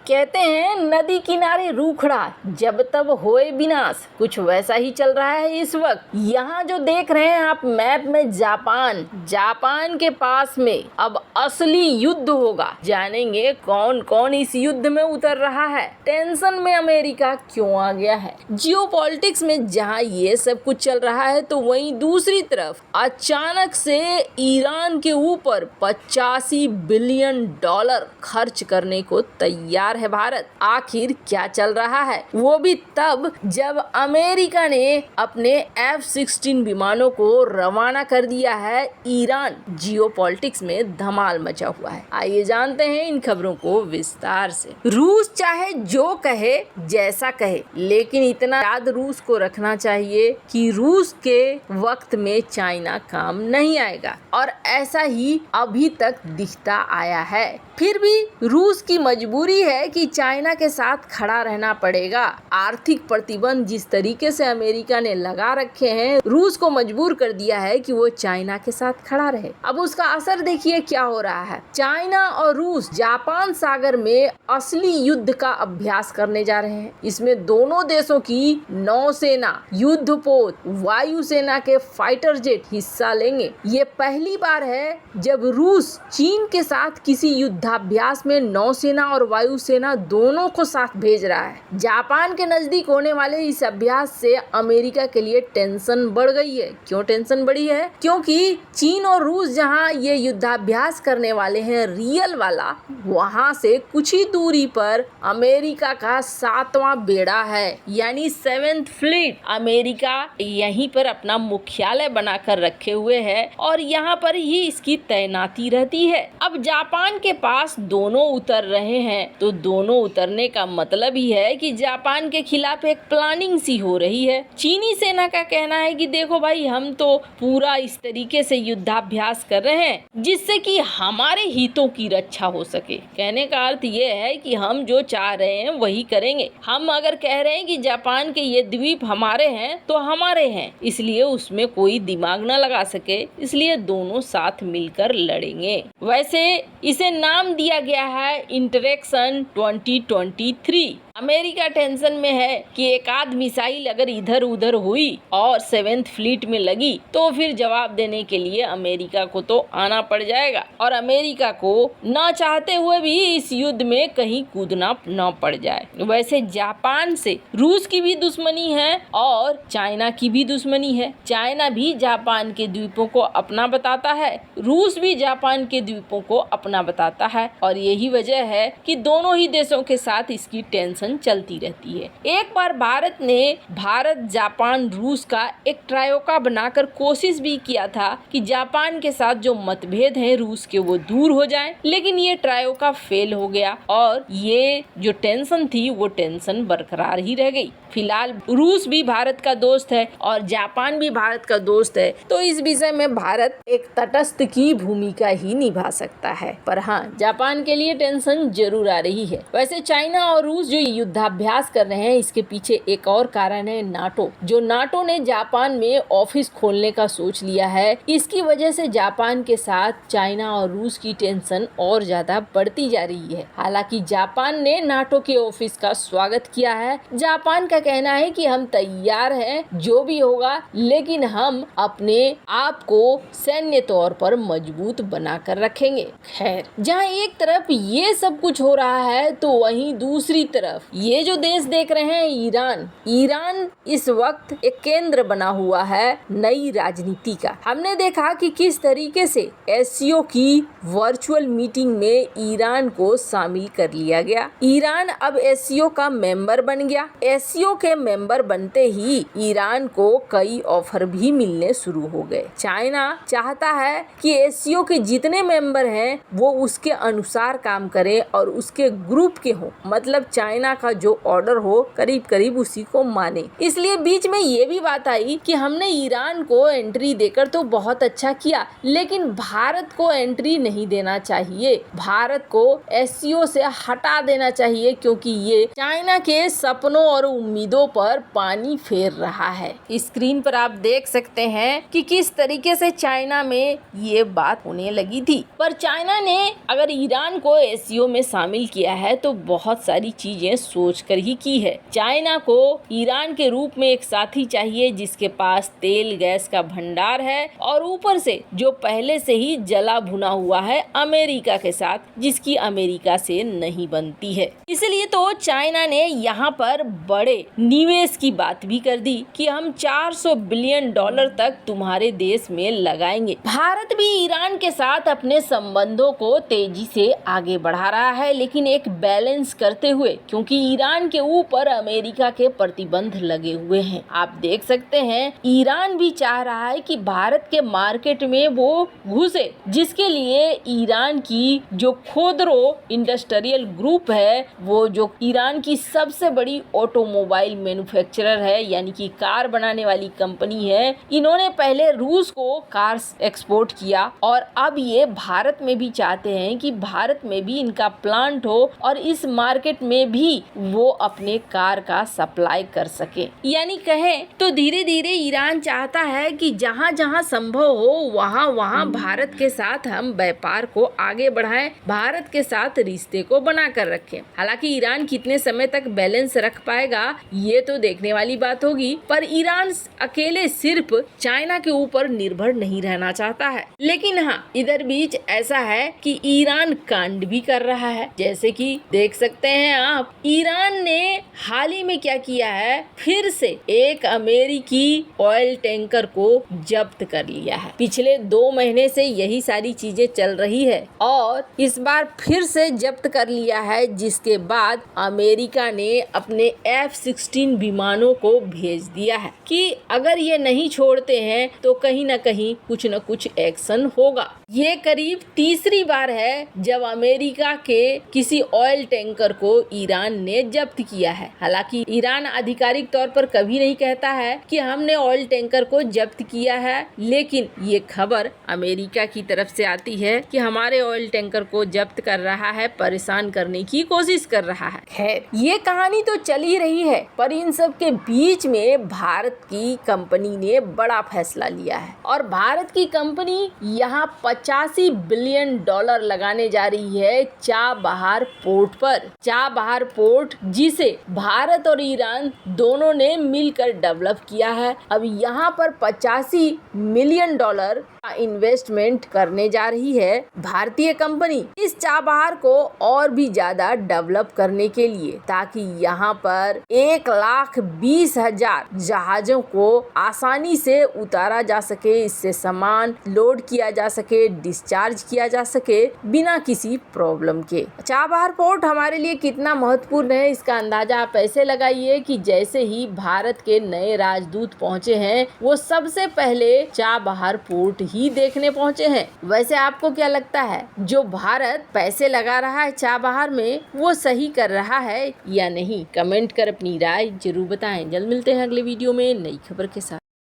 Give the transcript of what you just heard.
कहते हैं नदी किनारे रूखड़ा जब तब होए विनाश, कुछ वैसा ही चल रहा है इस वक्त। यहाँ जो देख रहे हैं आप मैप में जापान के पास में अब असली युद्ध होगा। जानेंगे कौन कौन इस युद्ध में उतर रहा है, टेंशन में अमेरिका क्यों आ गया है। जियोपॉलिटिक्स में जहाँ ये सब कुछ चल रहा है तो वहीं दूसरी तरफ अचानक से ईरान के ऊपर $85 बिलियन खर्च करने को तैयार है भारत। आखिर क्या चल रहा है, वो भी तब जब अमेरिका ने अपने F-16 विमानों को रवाना कर दिया है ईरान। जियोपॉलिटिक्स में धमाल मचा हुआ है। आइए जानते हैं इन खबरों को विस्तार से। रूस चाहे जो कहे जैसा कहे, लेकिन इतना याद रूस को रखना चाहिए कि रूस के वक्त में चाइना काम नहीं आएगा, और ऐसा ही अभी तक दिखता आया है। फिर भी रूस की मजबूरी है कि चाइना के साथ खड़ा रहना पड़ेगा। आर्थिक प्रतिबंध जिस तरीके से अमेरिका ने लगा रखे हैं, रूस को मजबूर कर दिया है कि वो चाइना के साथ खड़ा रहे। अब उसका असर देखिए क्या हो रहा है। चाइना और रूस जापान सागर में असली युद्ध का अभ्यास करने जा रहे हैं। इसमें दोनों देशों की नौसेना, युद्धपोत, वायुसेना के फाइटर जेट हिस्सा लेंगे। ये पहली बार है जब रूस चीन के साथ किसी युद्धाभ्यास में नौसेना और वायुसेना दोनों को साथ भेज रहा है। जापान के नजदीक होने वाले इस अभ्यास से अमेरिका के लिए टेंशन बढ़ गई है। क्यों टेंशन बढ़ी है? क्योंकि चीन और रूस जहां ये युद्धाभ्यास करने वाले हैं रियल वाला, वहां से कुछ ही दूरी पर अमेरिका का 7वां बेड़ा है, यानी 7th फ्लीट। अमेरिका यहीं पर अपना मुख्यालय बनाकर रखे हुए है और यहाँ पर ही इसकी तैनाती रहती है। अब जापान के पास दोनों उतर रहे हैं, तो दोनों उतरने का मतलब ही है कि जापान के खिलाफ एक प्लानिंग सी हो रही है। चीनी सेना का कहना है कि देखो भाई, हम तो पूरा इस तरीके से युद्धाभ्यास कर रहे हैं जिससे कि हमारे हितों की रक्षा हो सके। कहने का अर्थ ये है कि हम जो चाह रहे हैं वही करेंगे। हम अगर कह रहे हैं कि जापान के ये द्वीप हमारे हैं तो हमारे हैं, इसलिए उसमें कोई दिमाग न लगा सके, इसलिए दोनों साथ मिलकर लड़ेंगे। वैसे इसे नाम दिया गया है इंटरेक्शन 2023। अमेरिका टेंशन में है कि एक आध मिसाइल अगर इधर उधर हुई और 7th फ्लीट में लगी तो फिर जवाब देने के लिए अमेरिका को तो आना पड़ जाएगा, और अमेरिका को न चाहते हुए भी इस युद्ध में कहीं कूदना न पड़ जाए। वैसे जापान से रूस की भी दुश्मनी है और चाइना की भी दुश्मनी है। चाइना भी जापान के द्वीपों को अपना बताता है, रूस भी जापान के द्वीपों को अपना बताता है, और यही वजह है कि दोनों ही देशों के साथ इसकी टेंशन चलती रहती है। एक बार भारत जापान रूस का एक ट्रायोका बनाकर कोशिश भी किया था कि जापान के साथ जो मतभेद हैं रूस के वो दूर हो जाएं, लेकिन ये ट्रायोका फेल हो गया और ये जो टेंशन थी वो टेंशन बरकरार ही रह गई। फिलहाल रूस भी भारत का दोस्त है और जापान भी भारत का दोस्त है, तो इस विषय में भारत एक तटस्थ की भूमिका ही निभा सकता है। पर हाँ, जापान के लिए टेंशन जरूर आ रही है। वैसे चाइना और रूस जो युद्धाभ्यास कर रहे हैं, इसके पीछे एक और कारण है नाटो। जो नाटो ने जापान में ऑफिस खोलने का सोच लिया है, इसकी वजह से जापान के साथ चाइना और रूस की टेंशन और ज्यादा बढ़ती जा रही है। हालांकि जापान ने नाटो के ऑफिस का स्वागत किया है। जापान का कहना है कि हम तैयार हैं जो भी होगा, लेकिन हम अपने आप को सैन्य तौर पर मजबूत बनाकर रखेंगे। खैर, जहां एक तरफ ये सब कुछ हो रहा है तो वहीं दूसरी तरफ ये जो देश देख रहे हैं ईरान इस वक्त एक केंद्र बना हुआ है नई राजनीति का। हमने देखा कि किस तरीके से एससीओ की वर्चुअल मीटिंग में ईरान को शामिल कर लिया गया। ईरान अब एससीओ का मेंबर बन गया। एससीओ के मेंबर बनते ही ईरान को कई ऑफर भी मिलने शुरू हो गए। चाइना चाहता है कि एससीओ के जितने मेंबर हैं वो उसके अनुसार काम करें और उसके ग्रुप के हों। मतलब चाइना चाइना का जो ऑर्डर हो करीब करीब उसी को माने। इसलिए बीच में ये भी बात आई कि हमने ईरान को एंट्री देकर तो बहुत अच्छा किया, लेकिन भारत को एंट्री नहीं देना चाहिए, भारत को एससीओ से हटा देना चाहिए, क्योंकि ये चाइना के सपनों और उम्मीदों पर पानी फेर रहा है। स्क्रीन पर आप देख सकते हैं कि किस तरीके से चाइना में ये बात होने लगी थी। पर चाइना ने अगर ईरान को एससीओ में शामिल किया है तो बहुत सारी चीजें सोचकर ही की है। चाइना को ईरान के रूप में एक साथी चाहिए जिसके पास तेल गैस का भंडार है और ऊपर से जो पहले से ही जला भुना हुआ है अमेरिका के साथ, जिसकी अमेरिका से नहीं बनती है। इसलिए तो चाइना ने यहाँ पर बड़े निवेश की बात भी कर दी कि हम 400 बिलियन डॉलर तक तुम्हारे देश में लगाएंगे। भारत भी ईरान के साथ अपने संबंधों को तेजी से आगे बढ़ा रहा है, लेकिन एक बैलेंस करते हुए, क्योंकि ईरान के ऊपर अमेरिका के प्रतिबंध लगे हुए हैं। आप देख सकते हैं ईरान भी चाह रहा है कि भारत के मार्केट में वो घुसे, जिसके लिए ईरान की जो खोदरो इंडस्ट्रियल ग्रुप है, वो जो ईरान की सबसे बड़ी ऑटोमोबाइल मैन्युफैक्चरर है, यानी कि कार बनाने वाली कंपनी है, इन्होंने पहले रूस को कार एक्सपोर्ट किया और अब ये भारत में भी चाहते हैं कि भारत में भी इनका प्लांट हो और इस मार्केट में भी वो अपने कार का सप्लाई कर सके। यानी कहें तो धीरे धीरे ईरान चाहता है कि जहां जहां संभव हो वहां वहां भारत के साथ हम व्यापार को आगे बढ़ाएं, भारत के साथ रिश्ते को बना कर रखें। हालांकि ईरान कितने समय तक बैलेंस रख पाएगा ये तो देखने वाली बात होगी, पर ईरान अकेले सिर्फ चाइना के ऊपर निर्भर नहीं रहना चाहता है। लेकिन हाँ, इधर बीच ऐसा है कि ईरान कांड भी कर रहा है। जैसे कि देख सकते हैं आप, ईरान ने हाल ही में क्या किया है, फिर से एक अमेरिकी ऑयल टैंकर को जब्त कर लिया है। पिछले 2 महीने से यही सारी चीजें चल रही है और इस बार फिर से जब्त कर लिया है, जिसके बाद अमेरिका ने अपने F-16 विमानों को भेज दिया है कि अगर ये नहीं छोड़ते हैं तो कहीं ना कहीं कुछ न कुछ एक्शन होगा। ये करीब तीसरी बार है जब अमेरिका के किसी ऑयल टैंकर को ईरान ने जब्त किया है। हालांकि ईरान आधिकारिक तौर पर कभी नहीं कहता है कि हमने ऑयल टैंकर को जब्त किया है, लेकिन ये खबर अमेरिका की तरफ से आती है कि हमारे ऑयल टैंकर को जब्त कर रहा है, परेशान करने की कोशिश कर रहा है। खैर, ये कहानी तो चल ही रही है, पर इन सब के बीच में भारत की कंपनी ने बड़ा फैसला लिया है और भारत की कंपनी यहाँ 85 बिलियन डॉलर लगाने जा रही है चाबहार पोर्ट पर। चाबहार पोर्ट जिसे भारत और ईरान दोनों ने मिलकर डेवलप किया है। अब यहाँ पर 85 मिलियन डॉलर का इन्वेस्टमेंट करने जा रही है भारतीय कंपनी इस चाबहार को और भी ज्यादा डेवलप करने के लिए, ताकि यहाँ पर 1,20,000 जहाजों को आसानी से उतारा जा सके, इससे सामान लोड किया जा सके, डिस्चार्ज किया जा सके बिना किसी प्रॉब्लम के। चाबहार पोर्ट हमारे लिए कितना महत्वपूर्ण है इसका अंदाजा आप ऐसे लगाइए कि जैसे ही भारत के नए राजदूत पहुंचे हैं वो सबसे पहले चाबहार पोर्ट ही देखने पहुंचे हैं। वैसे आपको क्या लगता है, जो भारत पैसे लगा रहा है चाबहार में वो सही कर रहा है या नहीं? कमेंट कर अपनी राय जरूर बताएं। जल्द मिलते हैं अगले वीडियो में नई खबर के साथ।